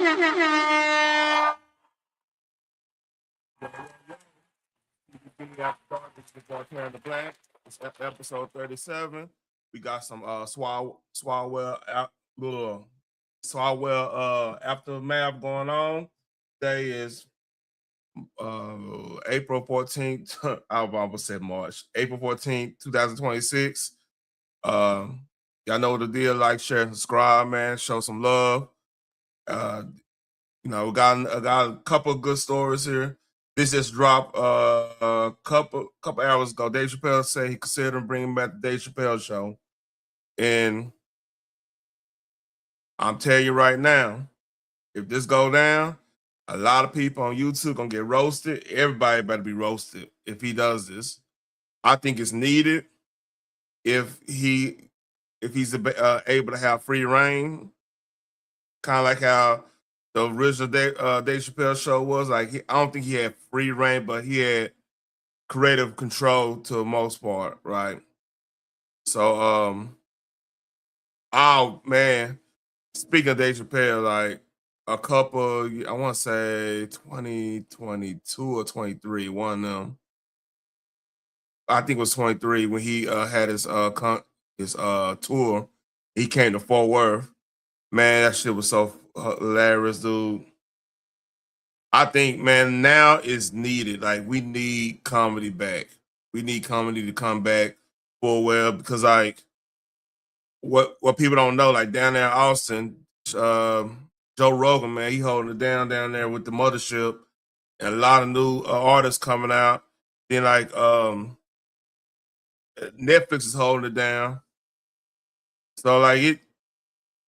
It's episode 37. We got some Swalwell little Swalwell aftermath going on. Today is April 14th. I almost said March. April 14th, 2026. Y'all know the deal. Like, share, and subscribe, man. Show some love. Uh, we got a couple of good stories here. This just dropped a couple hours ago. Dave Chappelle said he considered bringing back the Dave Chappelle show, and I'm telling you right now, if this go down, a lot of people on YouTube gonna get roasted. Everybody better be roasted if he does this. I think it's needed if he's able to have free reign, kind of like how the original Dave Chappelle show was. Like, I don't think he had free reign, but he had creative control to the most part, right? So, oh man, speaking of Dave Chappelle, like a couple, I want to say 2022 or 23, one of them. I think it was 23 when he had his tour. He came to Fort Worth. Man, that shit was so hilarious, dude. I think, man, now is needed. Like, we need comedy back. We need comedy to come back full well because, like, what people don't know, like down there in Austin, Joe Rogan, man, he holding it down there with the mothership, and a lot of new artists coming out. Then, like, Netflix is holding it down. So, like, it,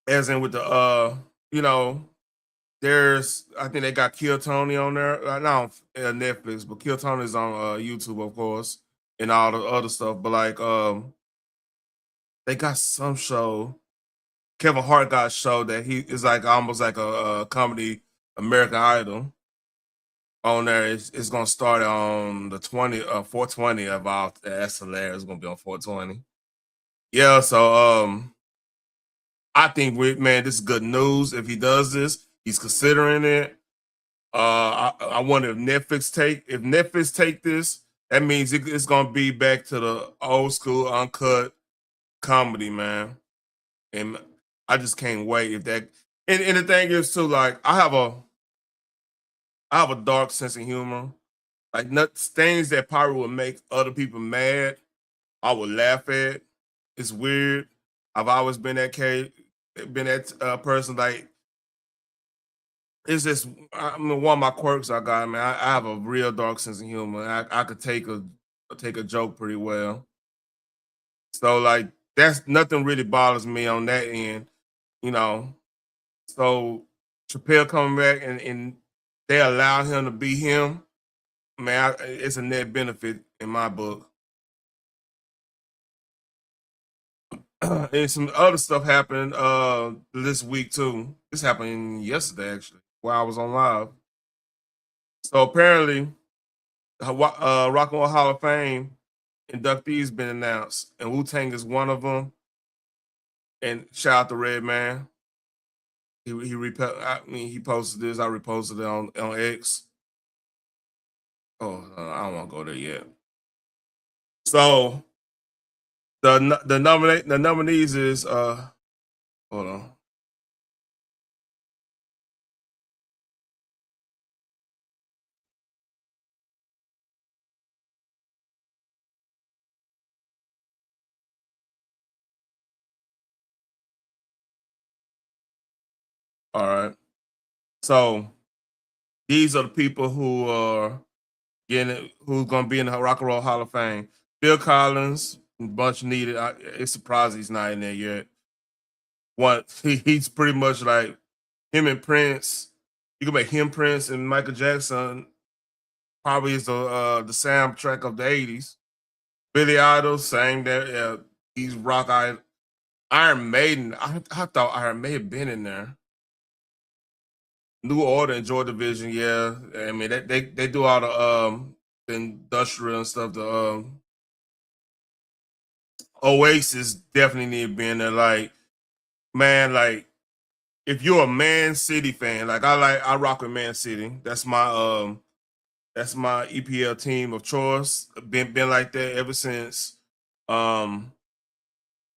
as in with the you know, there's, I think they got Kill Tony on there. Not on Netflix, but Kill Tony's on YouTube, of course, and all the other stuff. But like, they got some show. Kevin Hart got a show that he is like almost like a comedy American Idol on there. It's gonna start on the 420 of all. That's hilarious. It's gonna be on 420. Yeah, so I think man, this is good news. If he does this, he's considering it. I wonder if Netflix take this, that means it's gonna be back to the old school uncut comedy, man. And I just can't wait if that. And the thing is too, like, I have a dark sense of humor. Like, things that probably would make other people mad, I would laugh at. It's weird. I've always been that person. Like, it's just, I mean, one of my quirks I got, man. I have a real dark sense of humor. I could take a joke pretty well. So, like, that's nothing really bothers me on that end, you know. So Chappelle coming back and they allow him to be him, man. It's a net benefit in my book. And some other stuff happened this week too. This happened yesterday actually, while I was on live. So apparently, Rock and Roll Hall of Fame inductees been announced, and Wu Tang is one of them. And shout out to Red Man. He posted this. I reposted it on X. Oh, I don't want to go there yet. So the nominees is hold on. All right. So these are the people who are who's gonna be in the Rock and Roll Hall of Fame. Bill Collins, bunch needed. It's surprised he's not in there yet. He's pretty much like him and Prince. You can make him, Prince, and Michael Jackson probably is the soundtrack of the '80s. Billy Idol, same there. He's rock. Iron Maiden. I thought Iron Maiden been in there. New Order and Joy Division, yeah. I mean, they do all the industrial and stuff. The Oasis definitely need to be in there. Like, man, like, if you're a Man City fan, like I rock with Man City. That's my EPL team of choice. Been like that ever since um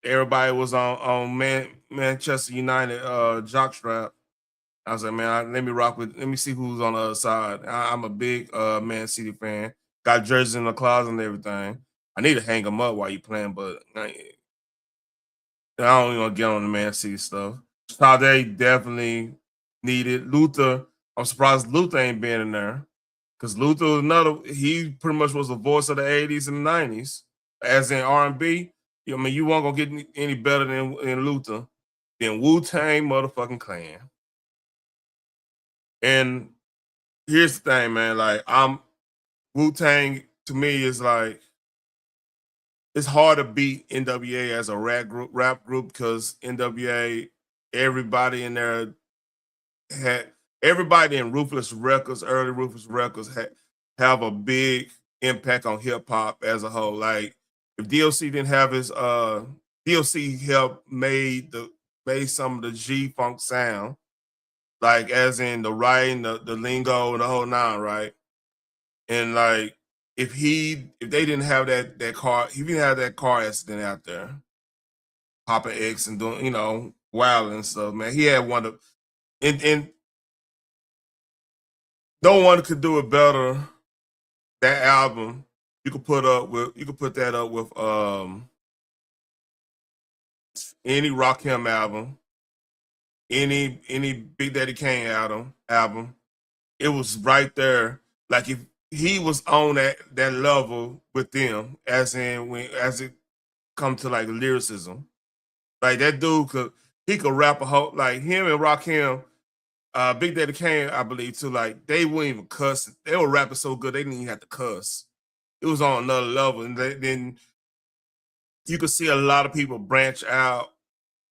everybody was on Manchester United jockstrap. I was like, man, let me see who's on the other side. I'm a big Man City fan. Got jerseys in the closet and everything. I need to hang them up while you playing, but I don't even get on the Man City stuff. Sade definitely needed. Luther, I'm surprised Luther ain't been in there. Because Luther was he pretty much was the voice of the 80s and the 90s. As in R&B, I mean, you weren't gonna get any better than Luther, than Wu-Tang motherfucking Clan. And here's the thing, man. Like, Wu-Tang to me is like, it's hard to beat NWA as a rap group because NWA, everybody in there had everybody in Ruthless Records, early Ruthless Records have a big impact on hip hop as a whole. Like if DLC didn't have his DLC helped made some of the G funk sound, like as in the writing, the lingo, and the whole nine, right? And like if they didn't have that car, if he didn't have that car accident out there, popping X and doing, wild and stuff, man. He had one of and no one could do it better. That album, you could put that up with any Rakim album, any Big Daddy Kane album. It was right there. Like if he was on that level with them, as it come to like lyricism. Like that dude could rap a whole like him and Rakim, Big Daddy Kane, I believe too. Like they wouldn't even cuss. They were rapping so good they didn't even have to cuss. It was on another level. And then you could see a lot of people branch out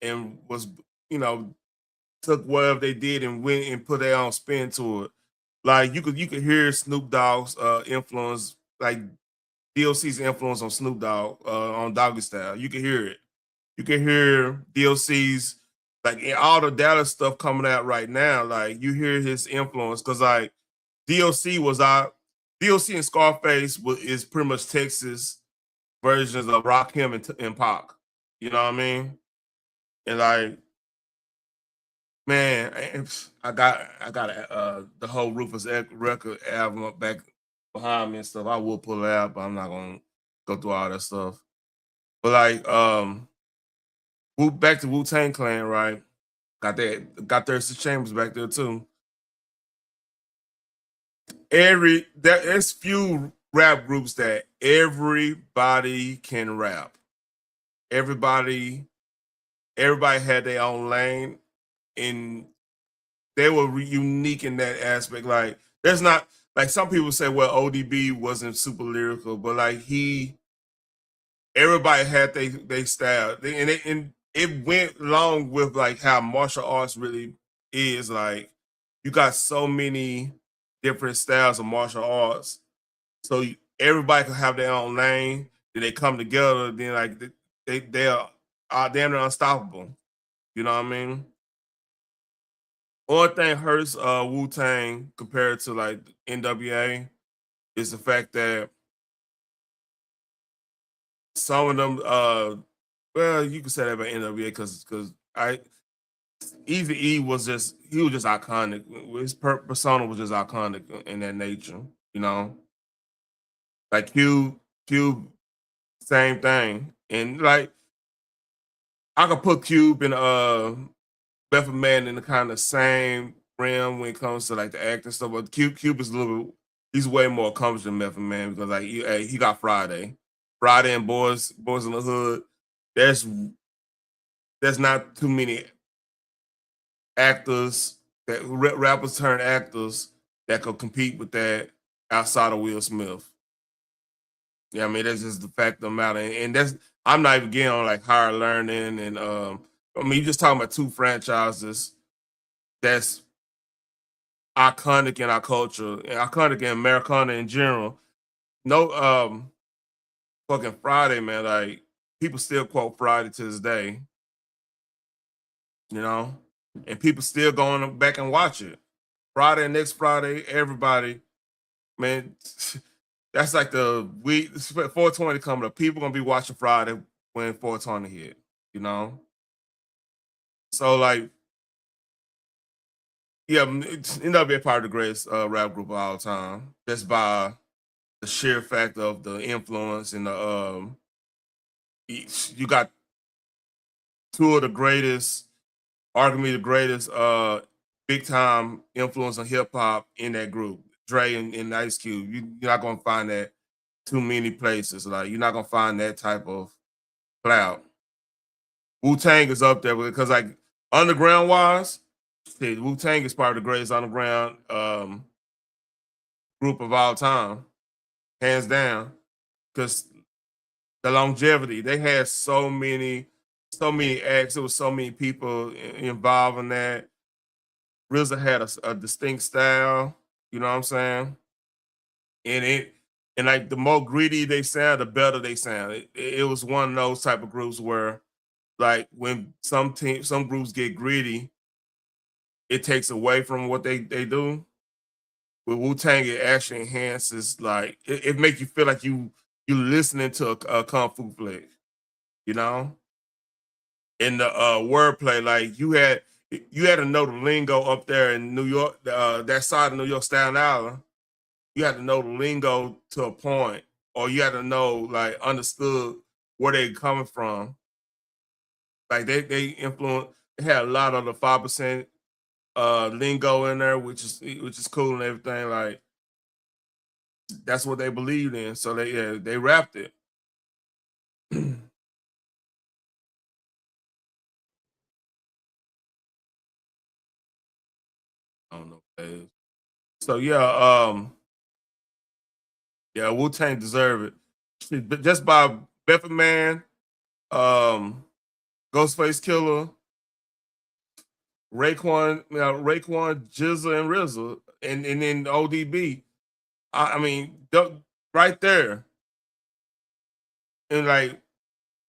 and you know, took whatever they did and went and put their own spin to it. Like you could hear Snoop Dogg's influence, like DLC's influence on Snoop Dogg on Doggy Style. You could hear it. You can hear DLC's like in all the Dallas stuff coming out right now. Like you hear his influence because like DLC was out. DLC and Scarface is pretty much Texas versions of Rakim and Pac. You know what I mean? And like, man, I got the whole Rufus record album up back behind me and stuff. I will pull it out, but I'm not gonna go through all that stuff. But like, back to Wu Tang Clan, right? Got Thirsty Chambers back there too. There's few rap groups that everybody can rap. Everybody everybody had their own lane and they were unique in that aspect. Like there's not like some people say, well, ODB wasn't super lyrical, but like everybody had they style, and it went along with like how martial arts really is. Like you got so many different styles of martial arts, so everybody can have their own lane. Then they come together. Then like are damn near unstoppable. You know what I mean? One thing hurts Wu Tang compared to like NWA is the fact that some of them, well, you can say that about NWA because I Easy E was just he was just iconic. His persona was just iconic in that nature. You know, like Cube, same thing, and like I could put Cube and Method Man in the kind of same realm when it comes to like the acting stuff. But Cube is a little, he's way more accomplished than Method Man because like he got Friday and Boys in the Hood. There's not too many actors that rappers turn actors that could compete with that outside of Will Smith. Yeah, I mean that's just the fact of the matter, and that's I'm not even getting on like higher learning and I mean you're just talking about two franchises that's iconic in our culture, and iconic in Americana in general. No, fucking Friday, man. Like people still quote Friday to this day. You know. and people still going back and watch it. Friday and next Friday, everybody, man, that's like the week 420 coming up. People gonna be watching Friday when 420 hit, you know. So like, yeah, it's end up being part of the greatest rap group of all time, just by the sheer fact of the influence and the you got two of the greatest, arguably the greatest big time influence on hip hop in that group, Dre and Ice Cube. You're not gonna find that too many places. Like you're not gonna find that type of clout. Wu Tang is up there because like underground wise, Wu Tang is part of the greatest underground group of all time, hands down. Because the longevity, they had so many acts. There was so many people involved in that. RZA had a distinct style. You know what I'm saying? And it and like the more greedy they sound, the better they sound. It was one of those type of groups where like when some groups get greedy, it takes away from what they do. With Wu Tang, it actually enhances like it make you feel like you listening to a kung fu flick, you know? In the wordplay, like you had to know the lingo up there in New York, that side of New York, Staten Island. You had to know the lingo to a point, or you had to know like understood where they coming from. Like they influence. They had a lot of the 5% lingo in there, which is cool and everything. Like that's what they believed in. So they rapped it. I don't know. So yeah, Wu Tang deserve it. But just by Method Man, um, Ghostface Killer, Raekwon, Jizza, and RZA, and then ODB. I mean, right there, and like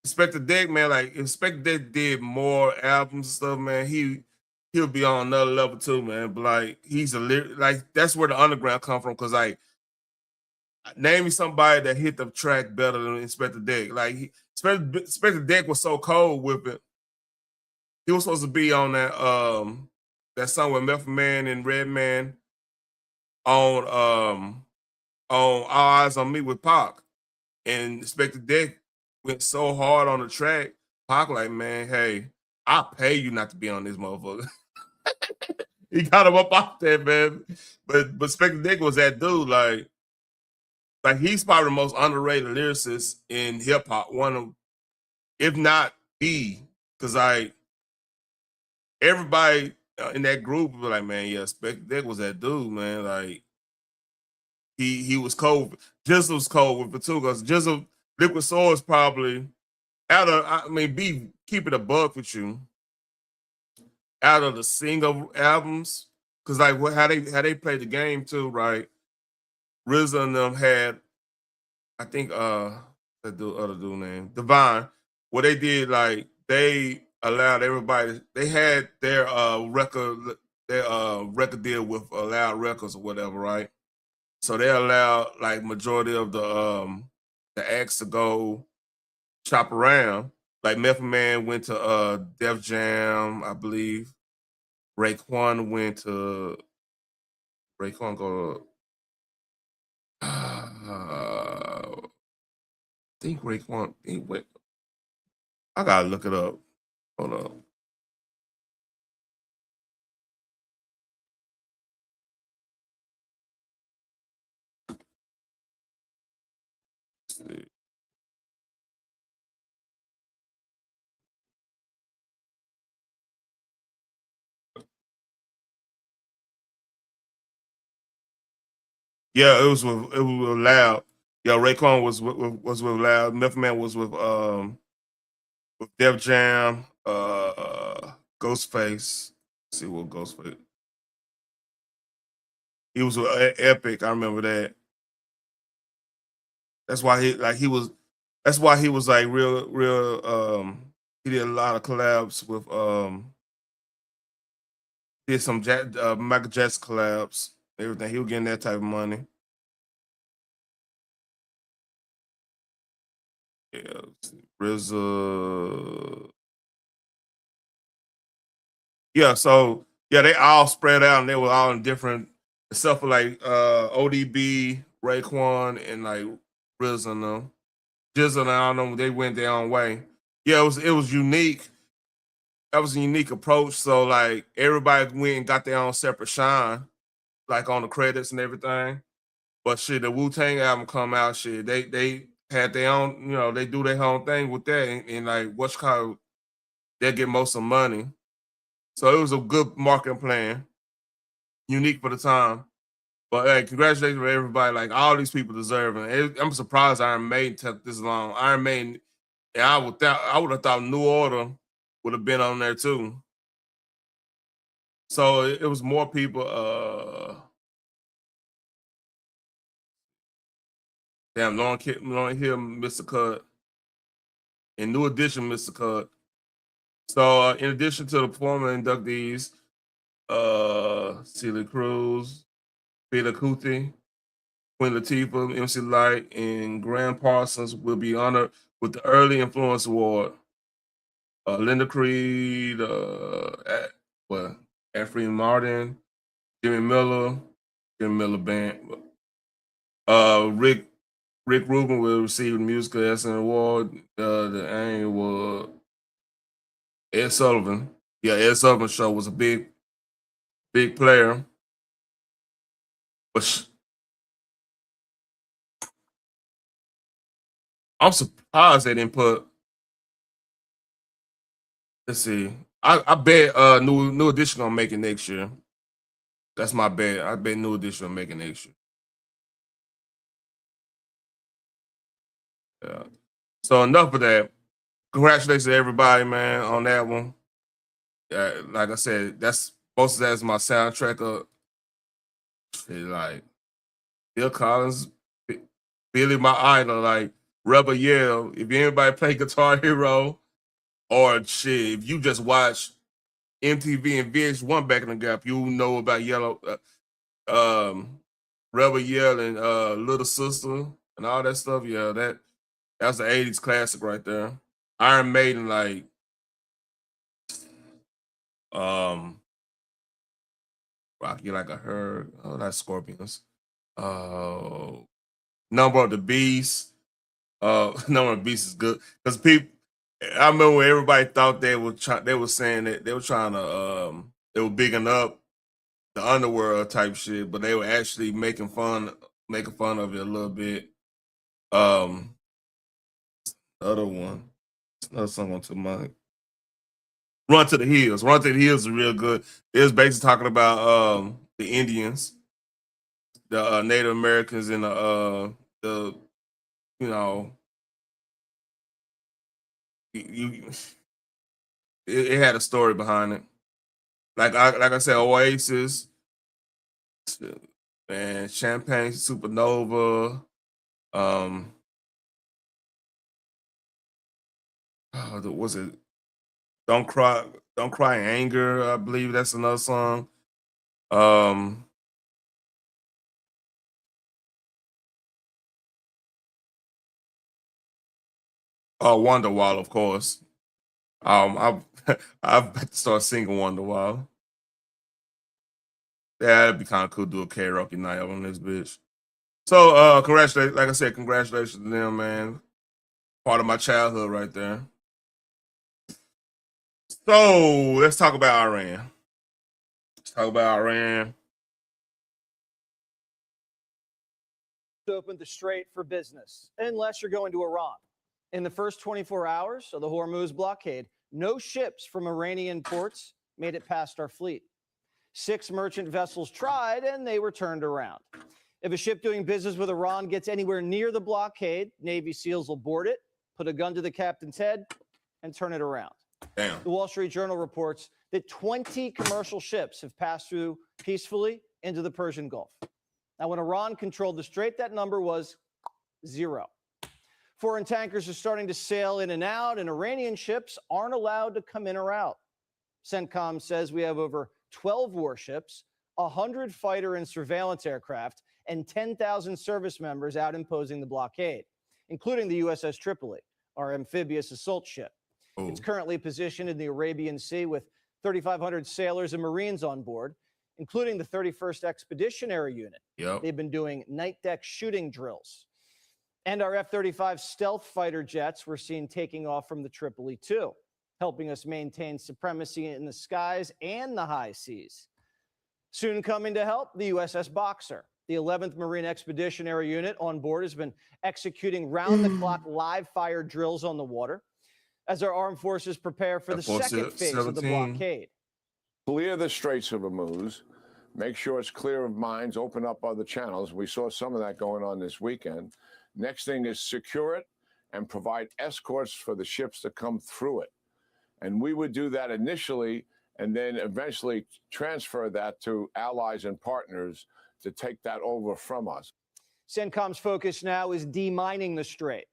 Inspector Deck, man, like Inspector Deck did more albums and stuff, man. He'll be on another level too, man. But like he's like that's where the underground come from, cause like name me somebody that hit the track better than Inspector Deck. Like Inspector Deck was so cold with it. He was supposed to be on that song with Method Man and Redman on All Eyes on Me with Pac. And Inspector Deck went so hard on the track. Pac like, man, hey, I'll pay you not to be on this motherfucker. He got him up off there, man. But Inspector Deck was that dude, like he's probably the most underrated lyricist in hip hop. One of, if not the, because like everybody in that group was like, man, yeah, Spec Deck was that dude, man. Like he was cold. Jizzle was cold with it too, because Jizzle Liquid Soul is probably out of, I mean, be keep it a buck with you, out of the single albums, because like how they played the game too, right? RZA and them had, I think that dude, other dude name Divine. What they did, like they allowed everybody. They had their record deal with Loud Records or whatever, right? So they allowed like majority of the acts to go shop around. Like Method Man went to Def Jam, I believe. Raekwon went to Raekwon go. I think Raekwon. He went. I gotta look it up. Hold on. Yeah, it was with Loud. Yeah, Raekwon was with Loud. Method Man was with Def Jam. Ghostface. Let's see what Ghostface. He was with Epic. I remember that. That's why he like he was. That's why he was like real. He did a lot of collabs with Did some Michael Jackson collabs, everything. He was getting that type of money. Yeah, RZA. Yeah, so yeah, they all spread out and they were all in different, except for like ODB, Raekwon, and like RZA and them. Jizzle and all them, they went their own way. Yeah, it was unique. That was a unique approach. So like everybody went and got their own separate shine, like on the credits and everything. But shit, the Wu-Tang album come out, shit, they had their own, they do their own thing with that, and like what's called, they get most of the money. So it was a good marketing plan, unique for the time. But hey, congratulations to everybody. Like all these people deserving. I'm surprised Iron Maiden took this long. Iron Maiden, and I would have thought New Order would have been on there too. So it was more people. Damn, Lauren Hill, Mr. Cut, and New Edition, Mr. Cut. So in addition to the former inductees, Celia Cruz, Peter Kuti, Queen Latifah, MC Light, and Graham Parsons will be honored with the Early Influence Award. Linda Creed, Efrem Martin, Jimmy Miller Band. Rick Rubin will receive the Musical Excellence Award. The annual Ed Sullivan. Yeah, Ed Sullivan show was a big player. But I'm surprised they didn't put. Let's see. I bet New Edition gonna make it next year. That's my bet. I bet New Edition will make it next year. Yeah. So enough of that. Congratulations to everybody, man, on that one. Like I said, that's most of that is my soundtrack of like Bill Collins, Billy my idol, like Rebel Yell. If anybody play Guitar Hero or shit, if you just watch MTV and VH1 back in the gap, you know about Yellow, Rebel Yell and Little Sister and all that stuff. Yeah, that's the '80s classic right there. Iron Maiden, like um, Rocky Like a Herd. Oh, that's Scorpions. Uh, Number of the Beast. Number of the Beast is good because people. I remember when everybody thought they were saying that they were trying to they were bigging up the underworld type shit, but they were actually making fun of it a little bit. Um, the other one, another song on to my Run to the Hills. Run to the Hills is real good. It was basically talking about the Indians, the Native Americans, and the you know you it had a story behind it. Like I said, Oasis, and Champagne Supernova. Um, was it Don't Cry in Anger? I believe that's another song. Um, oh, Wonderwall, of course. I've about to start singing Wonderwall. Yeah, that'd be kind of cool to do a karaoke night on this bitch. So, congratulations. Like I said, congratulations to them, man. Part of my childhood right there. So, let's talk about Iran. Let's talk about Iran. Opened the strait for business, unless you're going to Iran. In the first 24 hours of the Hormuz blockade, no ships from Iranian ports made it past our fleet. 6 merchant vessels tried, and they were turned around. If a ship doing business with Iran gets anywhere near the blockade, Navy SEALs will board it, put a gun to the captain's head, and turn it around. Damn. The Wall Street Journal reports that 20 commercial ships have passed through peacefully into the Persian Gulf. Now, when Iran controlled the strait, that number was 0. Foreign tankers are starting to sail in and out, and Iranian ships aren't allowed to come in or out. CENTCOM says we have over 12 warships, 100 fighter and surveillance aircraft, and 10,000 service members out imposing the blockade, including the USS Tripoli, our amphibious assault ship. Oh. It's currently positioned in the Arabian Sea with 3,500 sailors and Marines on board, including the 31st Expeditionary Unit. Yep. They've been doing night deck shooting drills. And our F-35 stealth fighter jets were seen taking off from the Tripoli too, helping us maintain supremacy in the skies and the high seas. Soon coming to help, the USS Boxer. The 11th Marine Expeditionary Unit on board has been executing round-the-clock live fire drills on the water as our armed forces prepare for the second phase of the blockade. Clear the Straits of Hormuz. Make sure it's clear of mines. Open up other channels. We saw some of that going on this weekend. Next thing is secure it and provide escorts for the ships that come through it. And we would do that initially and then eventually transfer that to allies and partners to take that over from us. CENTCOM's focus now is demining the strait,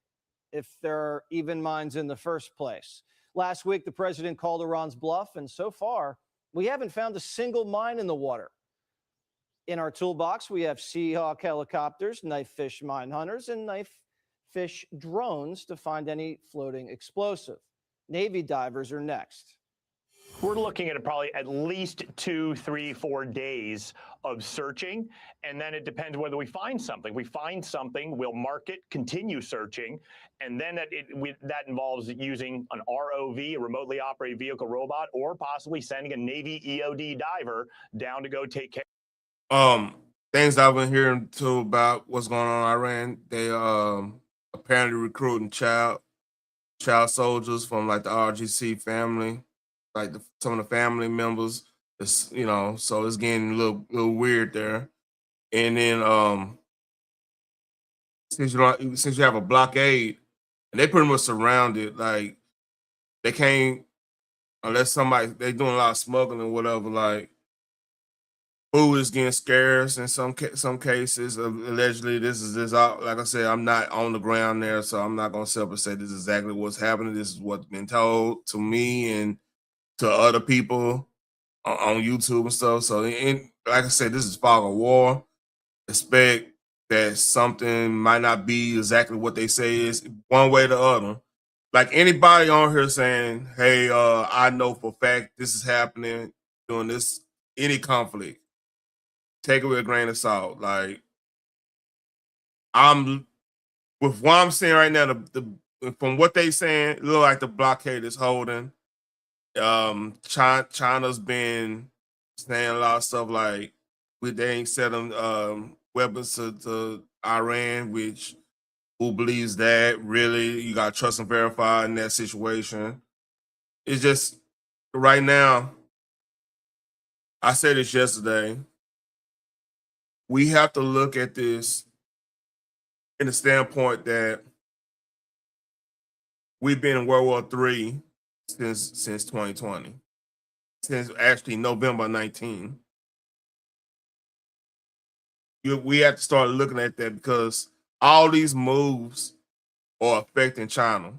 if there are even mines in the first place. Last week, the president called Iran's bluff, and so far, we haven't found a single mine in the water. In our toolbox, we have Seahawk helicopters, knife fish mine hunters, and knife fish drones to find any floating explosive. Navy divers are next. We're looking at probably at least 2, 3, 4 days of searching, and then it depends whether we find something. We find something, we'll mark it, continue searching, and then that involves using an ROV, a remotely operated vehicle robot, or possibly sending a Navy EOD diver down to go take care. Things I've been hearing too about what's going on in Iran. They apparently recruiting child soldiers from like the RGC family, like some of the family members. It's, you know, so it's getting a little weird there. And then since you have a blockade and they pretty much surrounded, like they can't unless they doing a lot of smuggling or whatever, like. Food is getting scarce in some cases. Allegedly, this is all. Like I said, I'm not on the ground there, so I'm not gonna sit up and say this is exactly what's happening. This is what's been told to me and to other people on YouTube and stuff. So, like I said, this is fog of war. Expect that something might not be exactly what they say is one way or the other. Like anybody on here saying, "Hey, I know for a fact this is happening during this any conflict." Take it with a grain of salt. Like I'm with what I'm seeing right now, from what they saying, it look like the blockade is holding. China's been saying a lot of stuff like they ain't selling weapons to Iran, which who believes that? Really, you got to trust and verify in that situation. It's just right now. I said this yesterday. We have to look at this in the standpoint that we've been in World War III since 2020, since actually November 19. We have to start looking at that because all these moves are affecting China.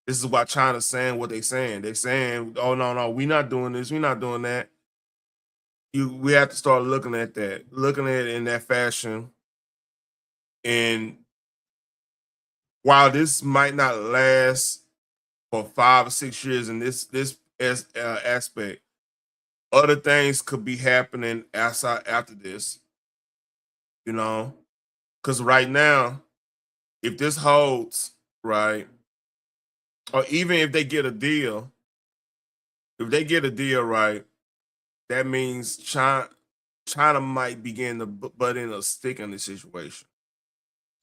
This is why China's saying what they're saying. They're saying, "Oh no, we're not doing this. We're not doing that." We have to start looking at that, looking at it in that fashion. And while this might not last for 5 or 6 years in this aspect, other things could be happening after this. You know, because right now, if this holds, right, or even if they get a deal, right, that means China might begin to butt in a stick in this situation.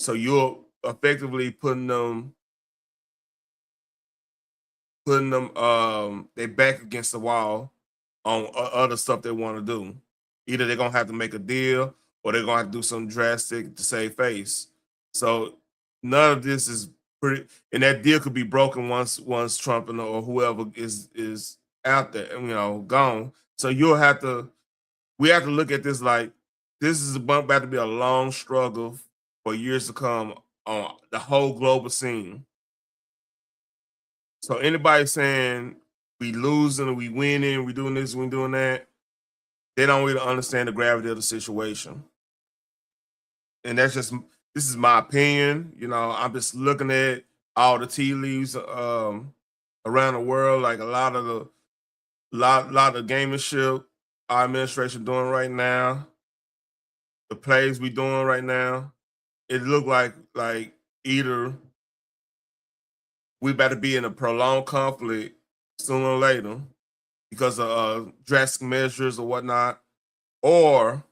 So you're effectively putting them they back against the wall on other stuff they want to do. Either they're gonna have to make a deal or they're gonna have to do something drastic to save face. So none of this is pretty, and that deal could be broken once Trump or whoever is out there, you know, gone. So we have to look at this like this is about to be a long struggle for years to come on the whole global scene. So anybody saying we losing or we winning, we doing this, we doing that, they don't really understand the gravity of the situation. And this is my opinion. You know, I'm just looking at all the tea leaves around the world, like a lot of the gamership our administration doing right now, the plays we doing right now. It look like either we better be in a prolonged conflict sooner or later because of drastic measures or whatnot, or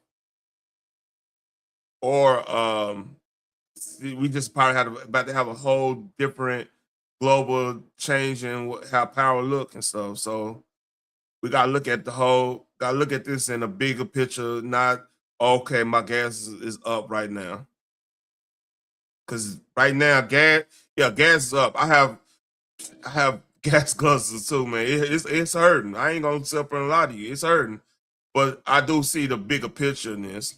we just probably about to have a whole different global change in how power look and stuff. So we gotta look at this in a bigger picture, not okay, my gas is up right now. Cause right now, gas is up. I have gas guzzlers too, man. It's hurting. I ain't gonna sit up and lie to you. It's hurting. But I do see the bigger picture in this.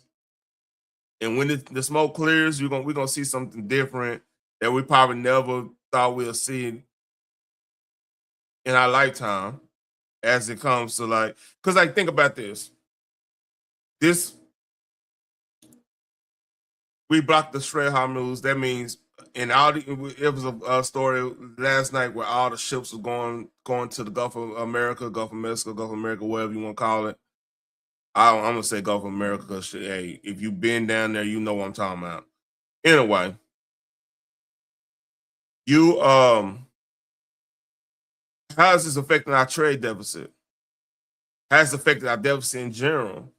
And when the smoke clears, we're gonna see something different that we probably never thought we'll see in our lifetime as it comes to because think about this. We blocked the Strait of Hormuz. That means it was a story last night where all the ships were going to the Gulf of America, Gulf of Mexico, Gulf of America, whatever you want to call it. I'm gonna say Gulf of America because hey, if you've been down there, you know what I'm talking about. Anyway, how is this affecting our trade deficit? How is it affecting our deficit in general?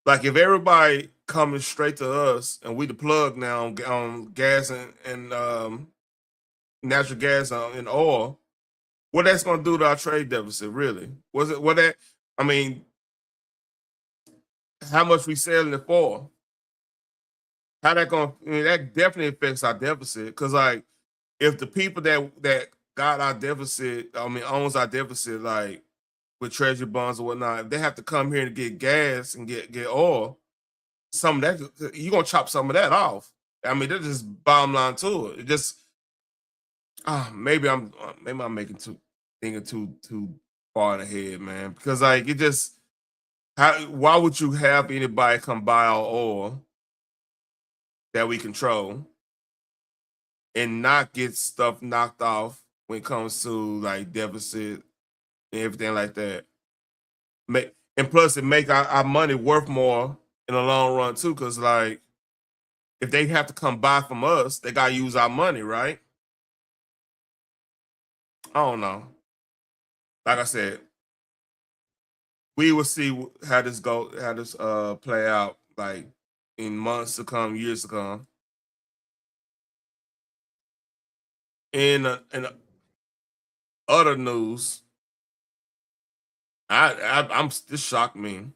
Like if everybody coming straight to us and we the plug now on gas and natural gas and oil, what that's gonna do to our trade deficit? Really? I mean, how much we selling it for? How that gonna? I mean, that definitely affects our deficit because if the people that got our deficit, owns our deficit, like with treasury bonds or whatnot, if they have to come here to get gas and get oil, some of that you're gonna chop some of that off. I mean, that's just bottom line to it. It just maybe I'm making thinking too far ahead, man. Because why would you have anybody come buy our oil that we control and not get stuff knocked off when it comes to deficit and everything like that? And plus it make our money worth more in the long run too, because if they have to come buy from us, they gotta use our money, right? I don't know. Like I said, we will see how this play out in months to come, years to come. In other news, this shocked me.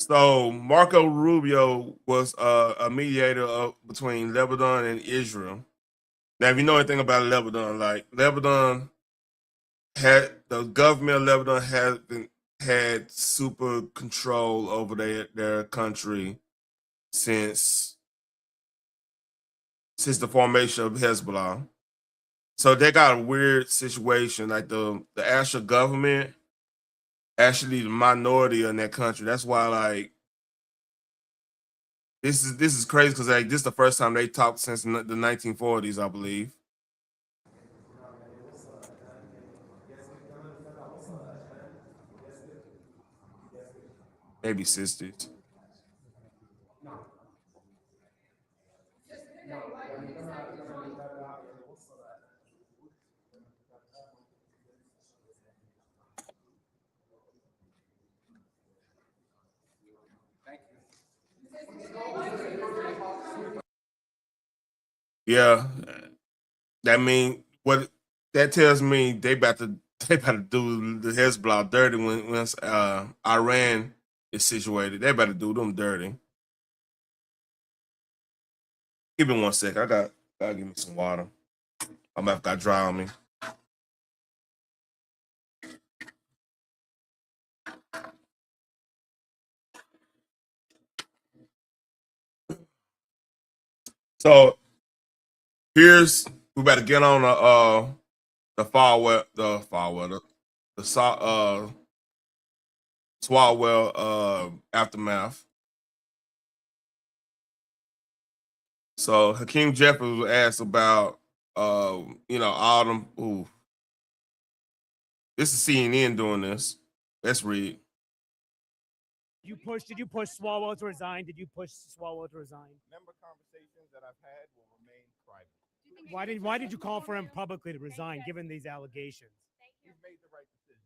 So Marco Rubio was a mediator between Lebanon and Israel. Now, if you know anything about Lebanon, Lebanon the government of Lebanon had super control over their country since the formation of Hezbollah. So they got a weird situation. Like the actual government, actually the minority in that country. That's why this is crazy because this is the first time they talked since the 1940s, I believe. Maybe 60s. Yeah, what that tells me they about to do the Hezbollah dirty once Iran is situated. They better do them dirty. Give me 1 second. Gotta give me some water. I'm about to dry on me. So we better get on the Swalwell Aftermath. So Hakeem Jeffries was asked about all them. Ooh, this is CNN doing this. Let's read. Did you push Swalwell to resign? Did you push Swalwell to resign? Number of conversations that I've had will remain private. Why did you call for him publicly to resign, given these allegations? He's made the right decision.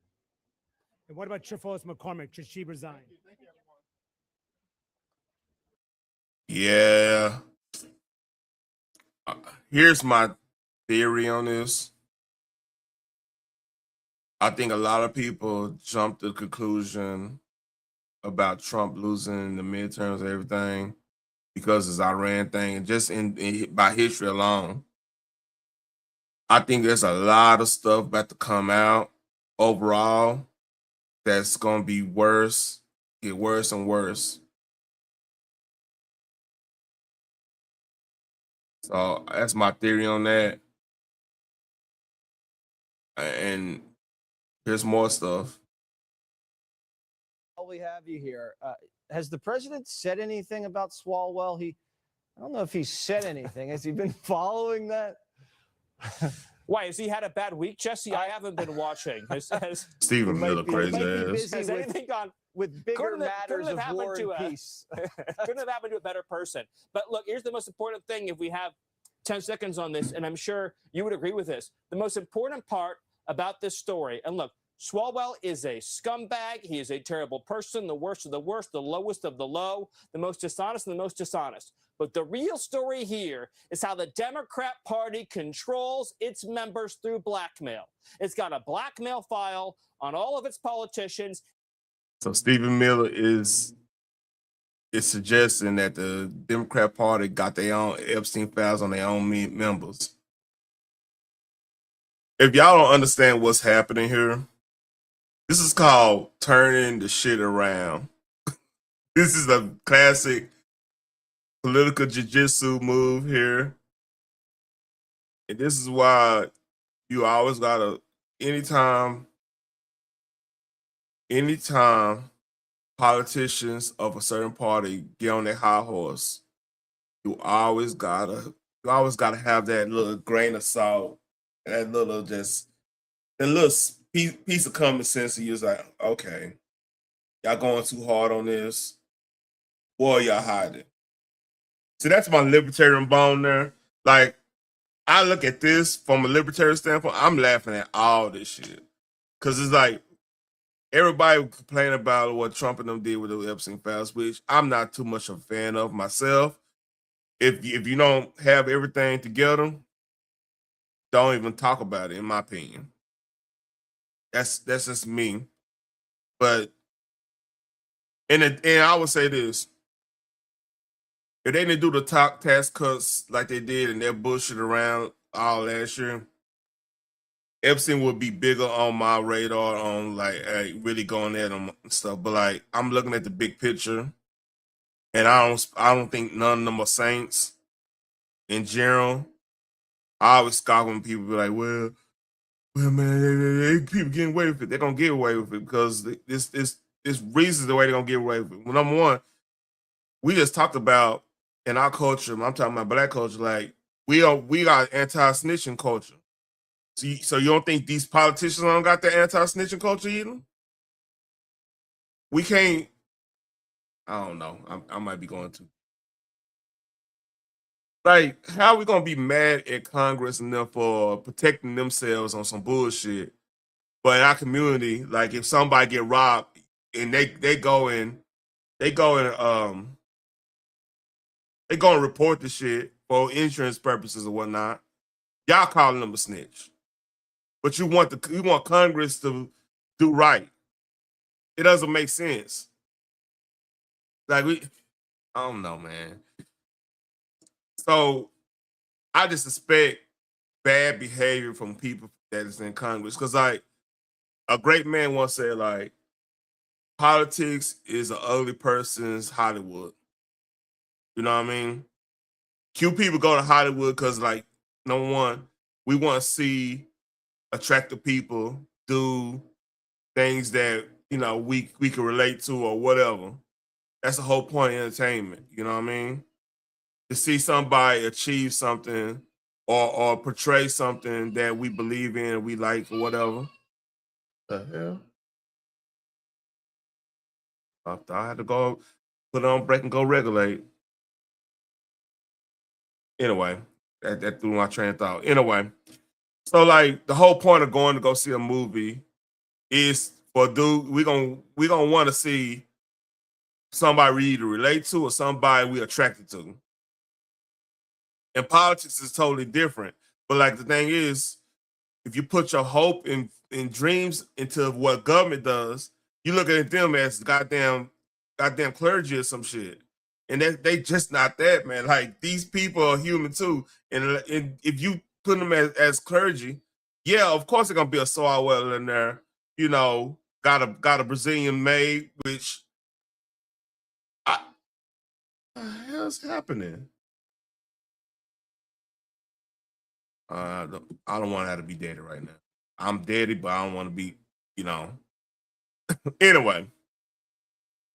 And what about Trifolis McCormick? Should she resign? Thank you, everyone. Yeah. Here's my theory on this. I think a lot of people jumped to the conclusion about Trump losing the midterms and everything because it's Iran thing, and just by history alone. I think there's a lot of stuff about to come out overall that's going to be worse, get worse and worse. So that's my theory on that. And here's more stuff. While we have you here, has the president said anything about Swalwell? I don't know if he said anything. Has he been following that? Why, has he had a bad week, Jesse? I haven't been watching. Stephen Miller, crazy ass. Has anything gone with bigger matters of war and peace? Couldn't have happened to a better person. But look, here's the most important thing. If we have 10 seconds on this, and I'm sure you would agree with this, the most important part about this story, and look, Swalwell is a scumbag. He is a terrible person, the worst of the worst, the lowest of the low, the most dishonest and the most dishonest. But the real story here is how the Democrat Party controls its members through blackmail. It's got a blackmail file on all of its politicians. So Stephen Miller is suggesting that the Democrat Party got their own Epstein files on their own members. If y'all don't understand what's happening here, this is called turning the shit around. This is a classic political jiu-jitsu move here. And this is why you always gotta, anytime politicians of a certain party get on their high horse, you always gotta have that little grain of salt, that little piece of common sense. And you're like, okay, y'all going too hard on this, or y'all hiding. See, that's my libertarian bone there. Like, I look at this from a libertarian standpoint, I'm laughing at all this shit. Because it's like, everybody complain about what Trump and them did with the Epstein files, which I'm not too much of a fan of myself. If you don't have everything together, don't even talk about it, in my opinion. That's just me. But, and I would say this. If they didn't do the top tax cuts like they did and they're bullshit around all last year, Epstein would be bigger on my radar on really going at them and stuff. But like, I'm looking at the big picture, and I don't think none of them are saints in general. I always scoff when people be like, well, man, people getting away with it. They're gonna get away with it because this reasons the way they're gonna get away with it. Well, number one, we just talked about in our culture. I'm talking about black culture. Like we got anti-snitching culture. So you don't think these politicians don't got the anti-snitching culture either? We can't. I don't know. I might be going to. Like, how are we gonna be mad at Congress and them for protecting themselves on some bullshit? But in our community, like if somebody get robbed and they go and report the shit for insurance purposes or whatnot, y'all calling them a snitch. But you want Congress to do right. It doesn't make sense. Like I don't know, man. So I just expect bad behavior from people that is in Congress. Because like a great man once said, like, politics is an ugly person's Hollywood. You know what I mean? Cute people go to Hollywood because, like, number one, we want to see attractive people do things that, we can relate to or whatever. That's the whole point of entertainment. You know what I mean? To see somebody achieve something or portray something that we believe in, we like, or whatever. The hell? I had to go put on break and go regulate. Anyway, that threw my train of thought. Anyway, so like the whole point of going to go see a movie is for dude, we gonna want to see somebody we either relate to or somebody we attracted to. And politics is totally different. But like the thing is, if you put your hope and dreams into what government does, you look at them as goddamn clergy or some shit. And they just not that, man. Like these people are human too. And if you put them as clergy, yeah, of course they're gonna be a Swalwell in there. Got a Brazilian maid, which what the hell's happening? I don't want her to be dated right now. I'm dated, but I don't want to be, Anyway,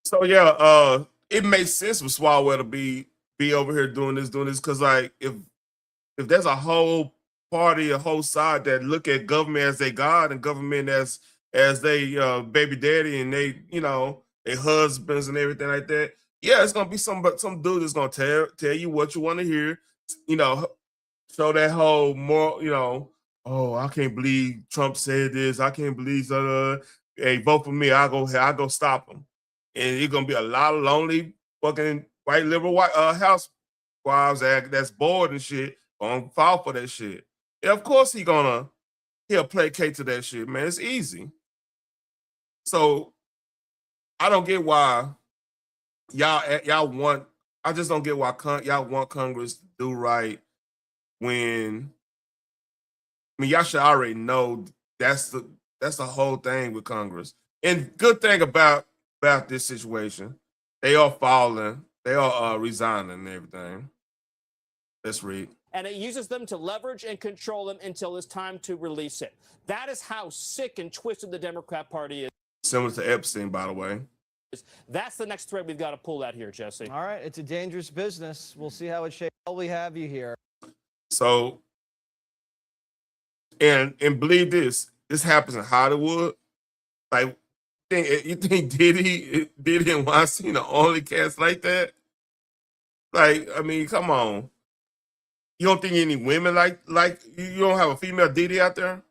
so yeah, it makes sense for Swalwell to be over here doing this, because like if there's a whole party, a whole side that look at government as their god and government as they baby daddy and they their husbands and everything like that, yeah, it's gonna be some dude that's gonna tell you what you want to hear, show that whole more, oh, I can't believe Trump said this. I can't believe hey, vote for me. I go stop him. And it's gonna be a lot of lonely fucking white liberal housewives that's bored and shit gonna fall for that shit. Yeah, of course he'll placate to that shit, man. It's easy. So I don't get why y'all want. I just don't get why y'all want Congress to do right when. I mean, y'all should already know that's the whole thing with Congress. And good thing about this situation, they are falling, they are resigning and everything. Let's read. And it uses them to leverage and control them until it's time to release it. That is how sick and twisted the Democrat Party is. Similar to Epstein, by the way. That's the next thread we've got to pull out here, Jesse. All right, it's a dangerous business. We'll see how it shapes. We have you here. So, and believe this happens in Hollywood. Like, you think Diddy and Weinstein are only cats like that? Like, I mean, come on. You don't think any women like you don't have a female Diddy out there?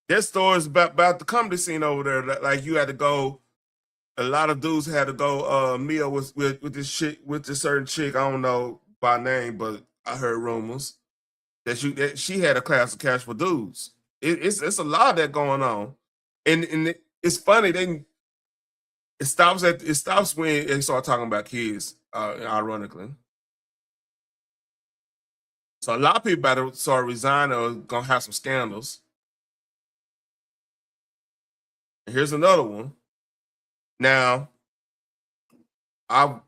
There's stories about the comedy scene over there. Like you had to go. A lot of dudes had to go meal with this chick, with this certain chick. I don't know by name, but I heard rumors that she had a class of cash for dudes. It's a lot of that going on, and it's funny. It stops when they start talking about kids. Ironically. So a lot of people about to start resigning or gonna have some scandals. And here's another one. Now, I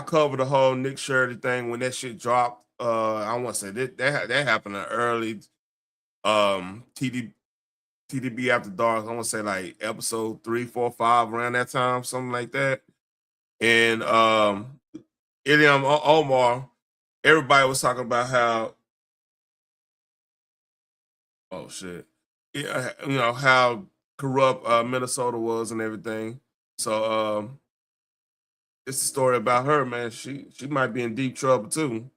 covered the whole Nick Shirley thing when that shit dropped. I want to say that happened in early TTB After Dark. I want to say like episode 3, 4, 5 around that time, something like that. And Ilham Omar. Everybody was talking about how, oh shit, how corrupt Minnesota was and everything. So it's a story about her, man. She might be in deep trouble too.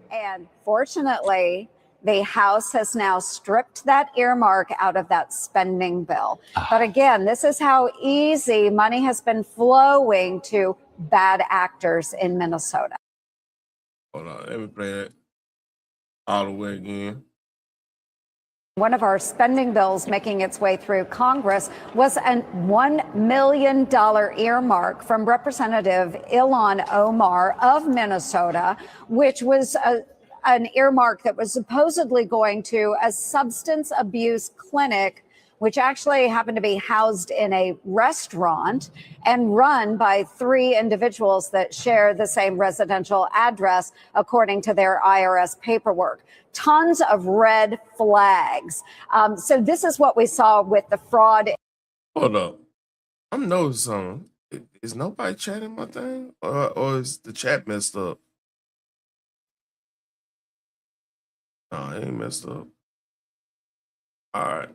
And fortunately, the House has now stripped that earmark out of that spending bill. But again, this is how easy money has been flowing to bad actors in Minnesota. Hold on, let me play that all the way again. One of our spending bills making its way through Congress was a $1 million earmark from Representative Ilhan Omar of Minnesota, which was an earmark that was supposedly going to a substance abuse clinic, which actually happened to be housed in a restaurant and run by 3 individuals that share the same residential address, according to their IRS paperwork. Tons of red flags. So this is what we saw with the fraud. Hold up. I'm noticing something. Is nobody chatting my thing? Or is the chat messed up? No, it ain't messed up. All right.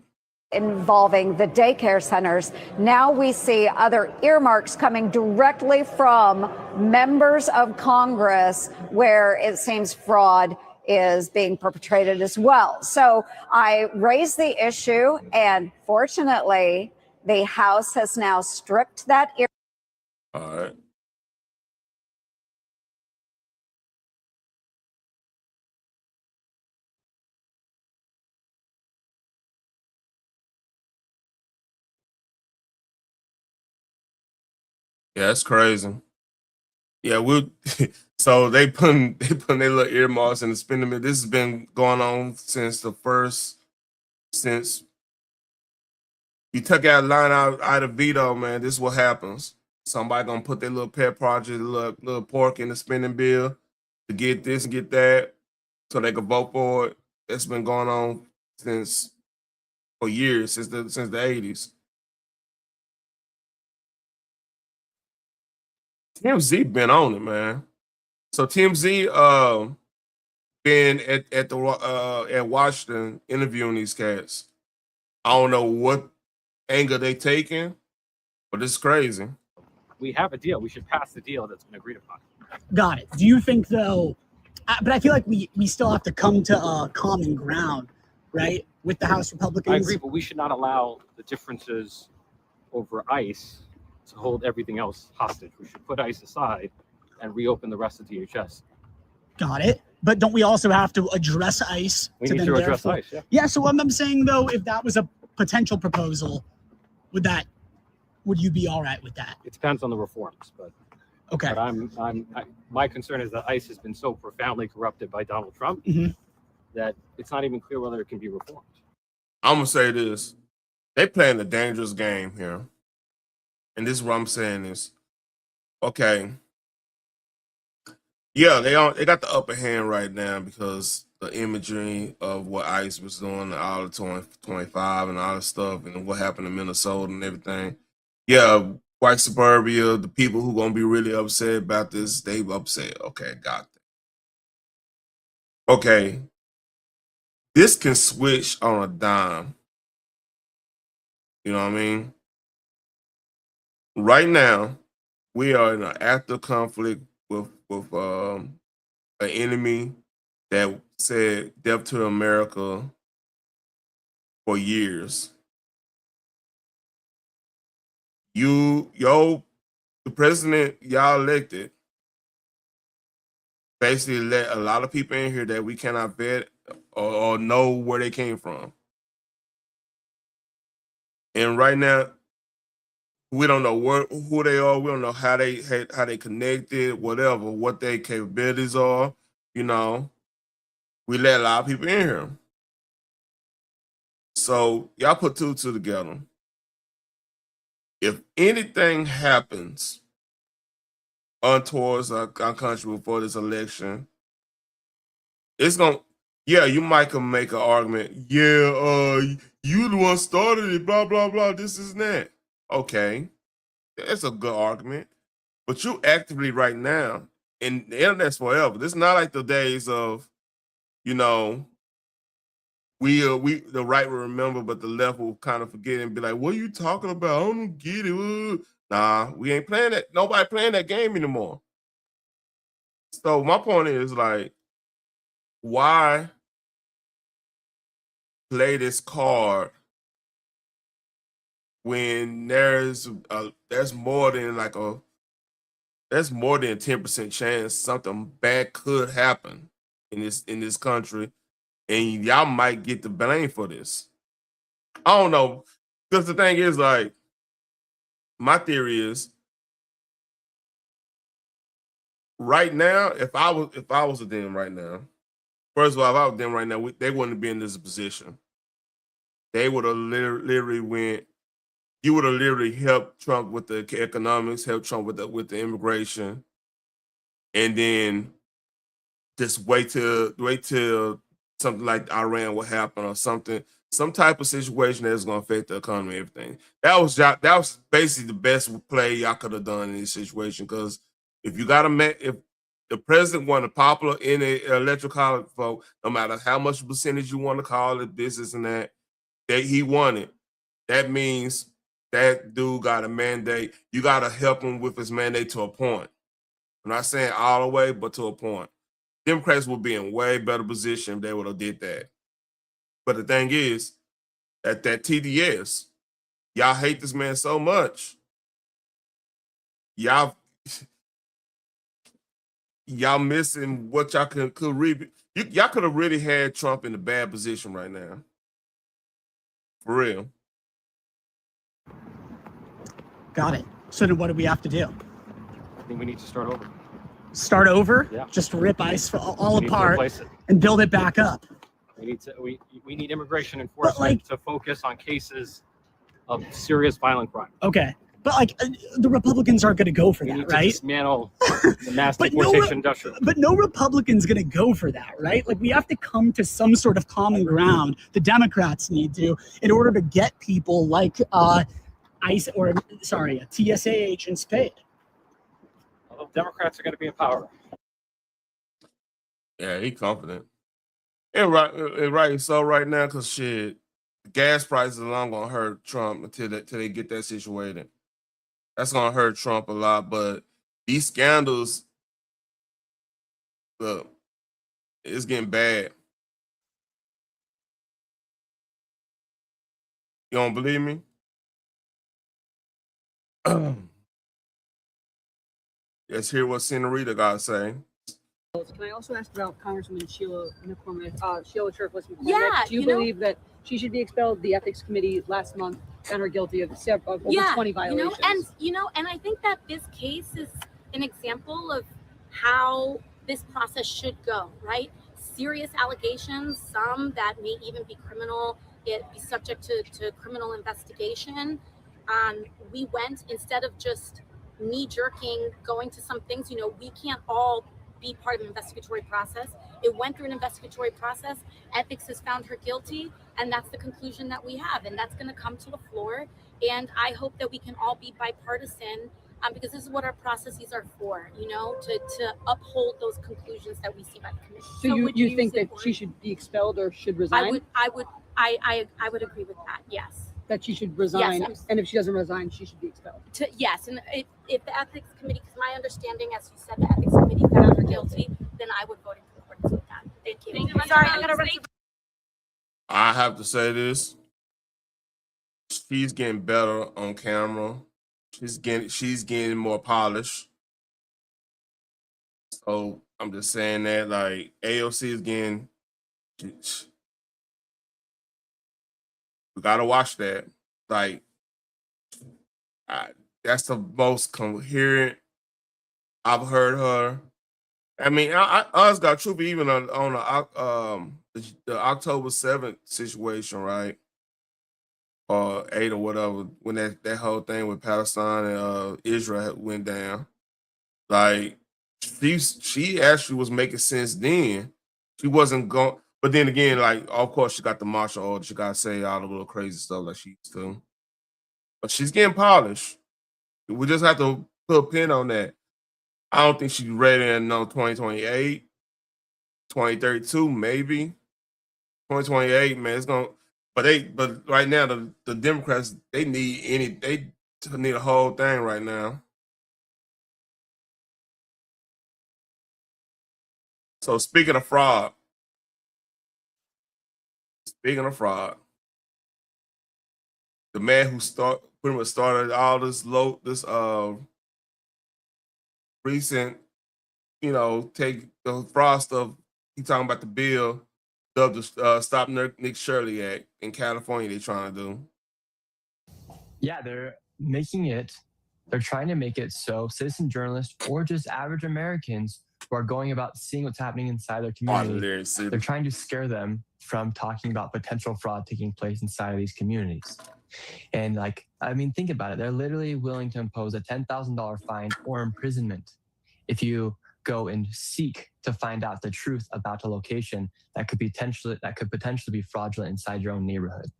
Involving the daycare centers. Now we see other earmarks coming directly from members of Congress where it seems fraud is being perpetrated as well. So I raised the issue, and fortunately, the House has now stripped that earmark. All right. Yeah, that's crazy. Yeah, we'll so they putting their little earmarks in the spending bill. This has been going on since you took that line out of veto, man. This is what happens. Somebody gonna put their little pet project, little pork in the spending bill to get this and get that, so they can vote for it. It's been going on for years, since the 80s. TMZ been on it, man. So TMZ been at Washington interviewing these cats. I don't know what angle they taking, but it's crazy. We have a deal. We should pass the deal that's been agreed upon. Got it. Do you think though? But I feel like we still have to come to a common ground, right, with the House Republicans. I agree, but we should not allow the differences over ICE to hold everything else hostage. We should put ICE aside and reopen the rest of DHS. Got it. But don't we also have to address ICE? We need to address ICE, yeah. Yeah, so what I'm saying, though, if that was a potential proposal, would you be all right with that? It depends on the reforms, but okay. But my concern is that ICE has been so profoundly corrupted by Donald Trump that it's not even clear whether it can be reformed. I'm gonna say this: they playing a dangerous game here, and this is what I'm saying is, okay. Yeah, they got the upper hand right now because the imagery of what ICE was doing, all the 2025 and all the stuff, and what happened in Minnesota and everything. Yeah, white suburbia, the people who gonna be really upset about this, they upset. Okay, got that. Okay, this can switch on a dime. You know what I mean? Right now, we are in an active conflict with an enemy that said death to America for years. The president y'all elected basically let a lot of people in here that we cannot vet or know where they came from. And right now, we don't know who they are. We don't know how they connected, whatever, what their capabilities are. You know, we let a lot of people in here. So y'all put two together. If anything happens untowards our country before this election, it's gonna. Yeah, you might can make an argument. Yeah, you the one started it. Blah blah blah. This is that. Okay. That's a good argument. But you actively right now, and the internet's forever. This is not like the days of, you know, we the right will remember, but the left will kind of forget and be like, what are you talking about? I don't get it. Nah, we ain't playing that. Nobody playing that game anymore. So my point is like, why play this card when there's more than there's more than a 10% chance something bad could happen in this country, and y'all might get the blame for this. I don't know, because the thing is, like, my theory is, right now, if I was a them right now, first of all, if I was them right now, they wouldn't be in this position. They would have literally went. You would have literally helped Trump with the economics, helped Trump with the immigration, and then just wait till something like Iran will happen or something, some type of situation that's going to affect the economy and everything. That was basically the best play y'all could have done in this situation, because if you got if the president wanted popular in the electoral college vote, no matter how much percentage you want to call it, this and that he wanted, that means that dude got a mandate. You got to help him with his mandate to a point. I'm not saying all the way, but to a point. Democrats would be in way better position if they would have did that. But the thing is, that TDS, y'all hate this man so much. Y'all missing what y'all could read. Y'all could have really had Trump in a bad position right now. For real. Got it. So then what do we have to do? I think we need to start over. Start over? Yeah. Just rip ICE all We need to apart replace it. and build it back up. We need immigration enforcement to focus on cases of serious violent crime. Okay. But like the Republicans aren't going to go for We that, need right? to dismantle the mass But deportation industrial. But no Republican's going to go for that, right? Like we have to come to some sort of common ground. The Democrats need to, in order to get people like ICE or TSA agents paid. Although Democrats are going to be in power. Yeah, he confident. And right. So right now, because shit, the gas prices alone gonna hurt Trump until they get that situated. That's gonna hurt Trump a lot. But these scandals, look, it's getting bad. You don't believe me? Let's hear what Senorita got to say. Can I also ask about Congresswoman Sheila Sherif-Lewis McCormick? Yeah, Do you believe that she should be expelled? The ethics committee last month found her guilty of over 20 violations. And I think that this case is an example of how this process should go, right? Serious allegations, some that may even be criminal, be subject to criminal investigation. We went, instead of just knee-jerking, going to some things, we can't all be part of an investigatory process. It went through an investigatory process. Ethics has found her guilty, and that's the conclusion that we have. And that's going to come to the floor. And I hope that we can all be bipartisan, because this is what our processes are for, to uphold those conclusions that we see by the commission. So you think that she should be expelled or should resign? I would agree with that. Yes. That she should resign, Yes, and if she doesn't resign, she should be expelled. Yes, and if the ethics committee, because my understanding, as you said, the ethics committee found her guilty, then I would vote in accordance with that. Thank you. Sorry, I'm gonna run. I have to say this. She's getting better on camera. She's getting more polished. So I'm just saying that, like, AOC is getting. We gotta watch that. Like, that's the most coherent I've heard her. I mean, I honestly got truth, even on the October 7th situation, right? Or 8 or whatever, when that whole thing with Palestine and Israel went down. Like, she actually was making sense then. She wasn't going. But then again, like, of course, she got the martial order. She got to say all the little crazy stuff like she used to. But she's getting polished. We just have to put a pin on that. I don't think she's ready in 2028, 2032, maybe. 2028, man, it's going to. But right now, the Democrats, they need a whole thing right now. So speaking of fraud, the man who pretty much started all this recent, take the fraud stuff. He talking about the bill, the Stop Nick Shirley Act in California. They trying to do. Yeah, they're trying to make it so citizen journalists or just average Americans who are going about seeing what's happening inside their community, they're trying to scare them from talking about potential fraud taking place inside of these communities. And think about it. They're literally willing to impose a $10,000 fine or imprisonment if you go and seek to find out the truth about a location that could potentially be fraudulent inside your own neighborhood.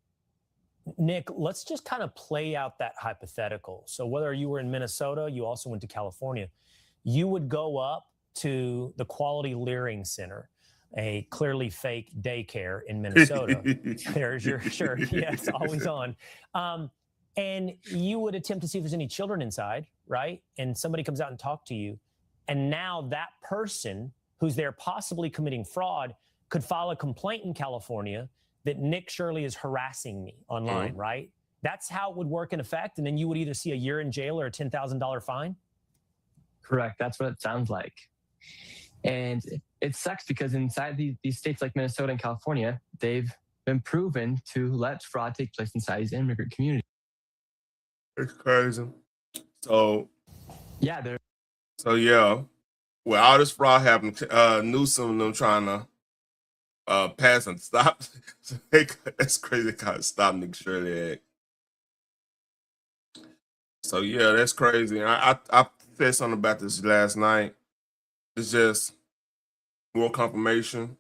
Nick, let's just kind of play out that hypothetical. So whether you were in Minnesota, you also went to California, you would go up to the Quality Leering Center, a clearly fake daycare in Minnesota. There's your shirt. Yes, always on. And you would attempt to see if there's any children inside, right? And somebody comes out and talks to you. And now that person who's there possibly committing fraud could file a complaint in California that Nick Shirley is harassing me online, right? That's how it would work in effect. And then you would either see a year in jail or a $10,000 fine? Correct. That's what it sounds like. And it sucks because inside these states like Minnesota and California, they've been proven to let fraud take place inside these immigrant communities. It's crazy. So, yeah, with all this fraud happening, Newsom and them trying to pass and stop. That's crazy. Kind of stop Nick Shirley Act. So yeah, that's crazy. And I said something about this last night. It's just more confirmation.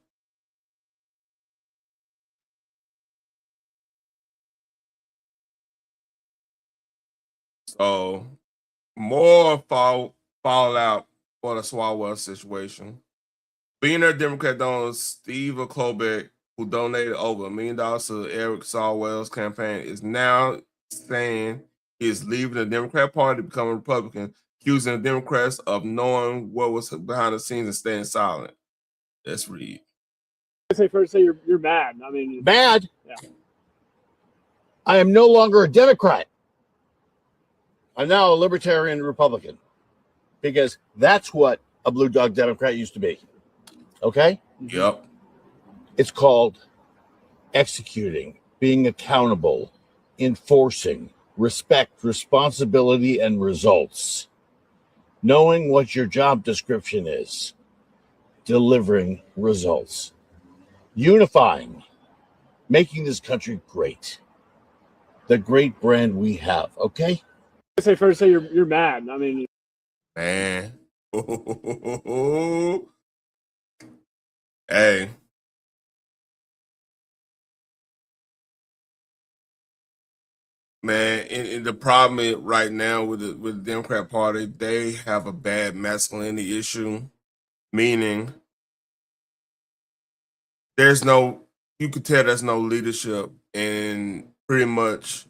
So more fallout for the Swalwell situation. Billionaire Democrat donor Steve Klobuchar, who donated over $1 million to Eric Swalwell's campaign, is now saying he is leaving the Democrat Party to become a Republican, accusing the Democrats of knowing what was behind the scenes and staying silent. Let's read. I say you're mad. I mean, mad? Yeah. I am no longer a Democrat. I'm now a libertarian Republican because that's what a blue dog Democrat used to be. Okay? Yep. It's called executing, being accountable, enforcing, respect, responsibility, and results. Knowing what your job description is, delivering results, unifying, making this country great, the great brand we have. Okay? I say you're mad. I mean, man. Hey. Man, and the problem right now with the Democrat Party, they have a bad masculinity issue, meaning you could tell there's no leadership, and pretty much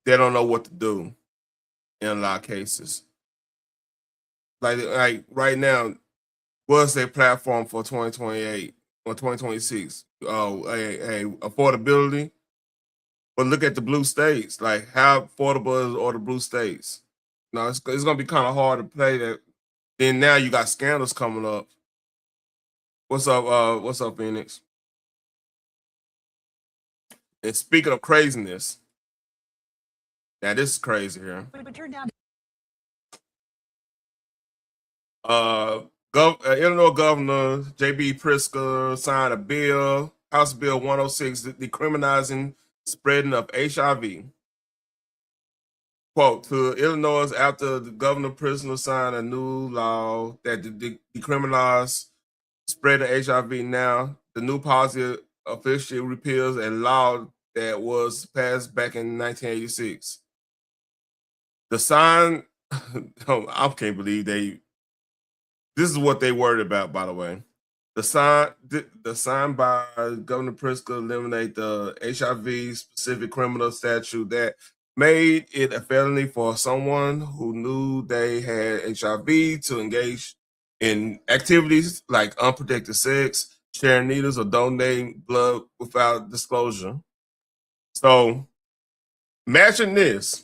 they don't know what to do in a lot of cases. Like right now, what's their platform for 2028 or 2026? Affordability. But look at the blue states. Like, how affordable are the blue states? No, it's going to be kind of hard to play that. Then now you got scandals coming up. What's up? What's up, Phoenix? And speaking of craziness, now this is crazy here. Illinois Governor J.B. Pritzker signed a bill, House Bill 106, decriminalizing spreading of HIV. Quote, to Illinois, after the Governor Pritzker signed a new law that decriminalized spread of HIV. Now, the new policy officially repeals a law that was passed back in 1986. The sign, I can't believe this is what they worried about, by the way. The sign by Governor Pritzker eliminate the HIV-specific criminal statute that made it a felony for someone who knew they had HIV to engage in activities like unprotected sex, sharing needles, or donating blood without disclosure. So, imagine this.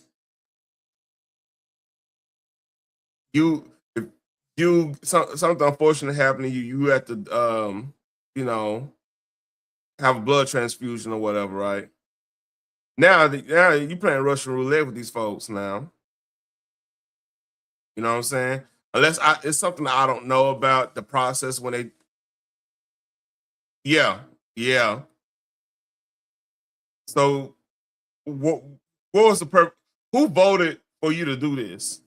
Something unfortunate happened to you, you have to have a blood transfusion or whatever, right? Now you playing Russian roulette with these folks now. You know what I'm saying? Unless it's something I don't know about the process when they. Yeah. So what was the purpose? Who voted for you to do this?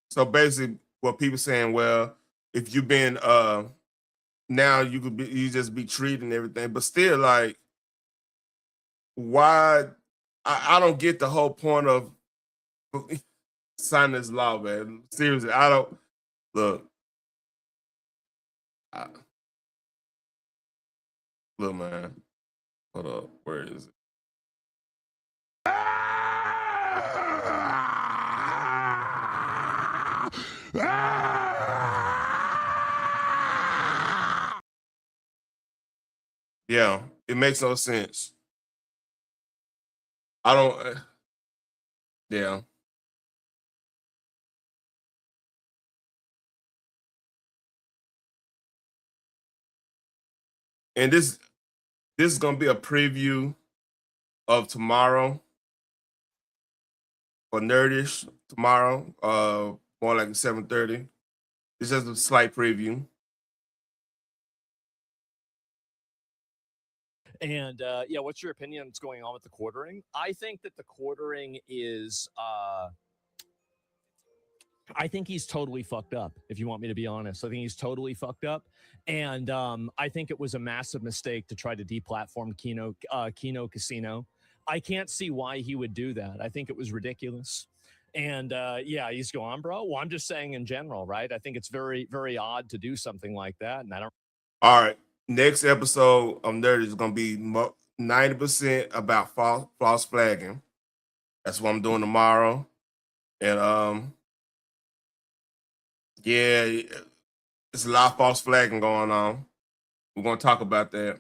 So basically, what people saying, well, if you've been now you just be treated and everything, but still, like, why? I don't get the whole point of signing this law, man. Seriously, I don't look. Look, man. Hold up. Where is it? Yeah, it makes no sense. I don't. Yeah. And this is gonna be a preview of tomorrow or nerdish tomorrow. More like 7:30. It's just a slight preview. And yeah, what's your opinion on what's going on with the quartering? I think that the quartering is I think he's totally fucked up, if you want me to be honest. I think he's totally fucked up. And I think it was a massive mistake to try to deplatform Kino Casino. I can't see why he would do that. I think it was ridiculous. And yeah, he's going, bro. Well, I'm just saying in general, right? I think it's very, very odd to do something like that. And I don't. All right. Next episode of Nerd is gonna be 90% about false flagging. That's what I'm doing tomorrow. And yeah, it's a lot of false flagging going on. We're gonna talk about that.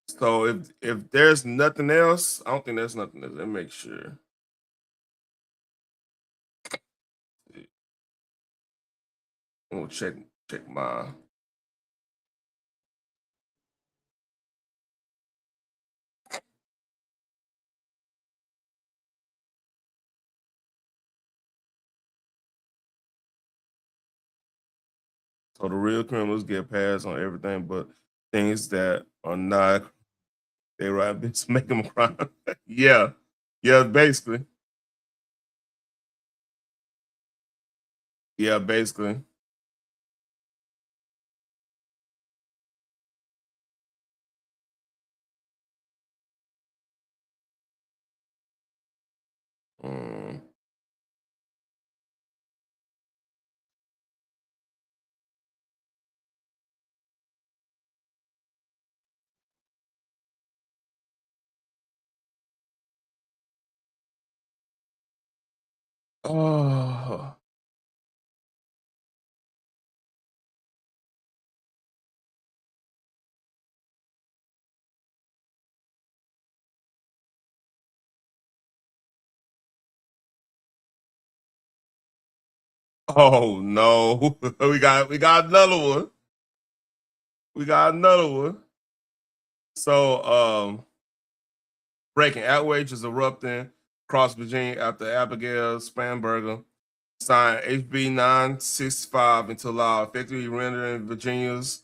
So if there's nothing else, I don't think there's nothing else. Let me make sure. I'm gonna check my. So the real criminals get passed on everything, but things that are not, they right, bitch, make them cry. Yeah, basically. Yeah, basically. Mm. Oh. Oh no. we got another one. We got another one. So breaking outrage is erupting across Virginia after Abigail Spanberger signed HB 965 into law, effectively rendering Virginia's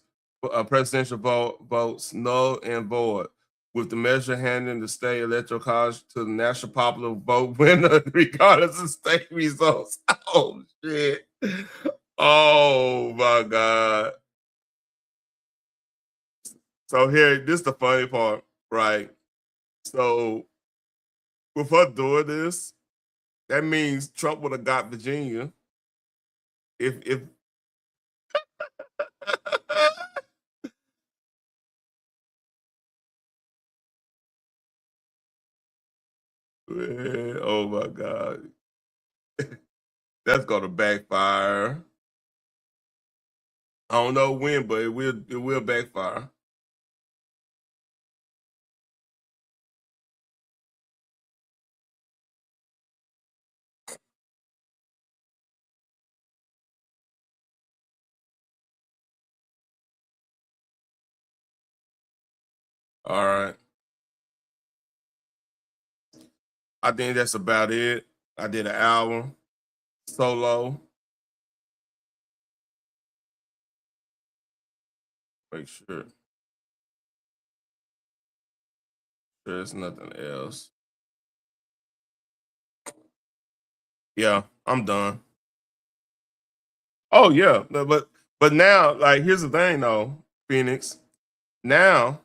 presidential votes null and void, with the measure handing the state electoral college to the national popular vote winner, regardless of state results. Oh, shit. Oh, my God. So here, this is the funny part, right? So with her doing this, that means Trump would have got Virginia if Man, oh my God. That's gonna backfire. I don't know when, but it will backfire. All right. I think that's about it. I did an album solo. Make sure there's nothing else. Yeah, I'm done. Oh yeah, but now, like, here's the thing though, Phoenix. Now,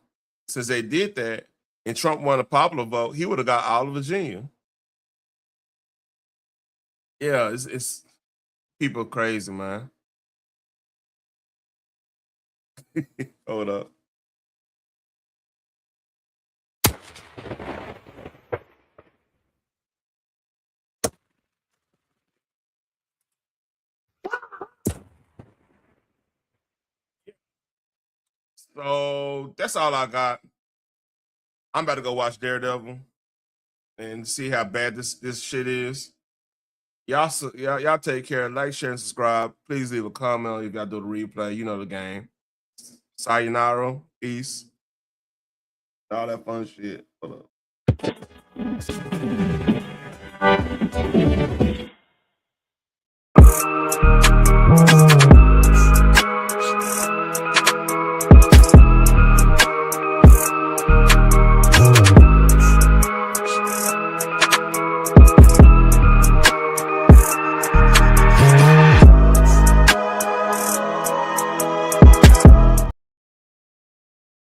since they did that and Trump won a popular vote, he would have got all of Virginia. Yeah, it's people crazy, man. Hold up. So that's all I got. I'm about to go watch Daredevil and see how bad this shit is. Y'all take care. Like, share, and subscribe. Please leave a comment if y'all do the replay. You know the game. Sayonara, peace, all that fun shit. Hold up.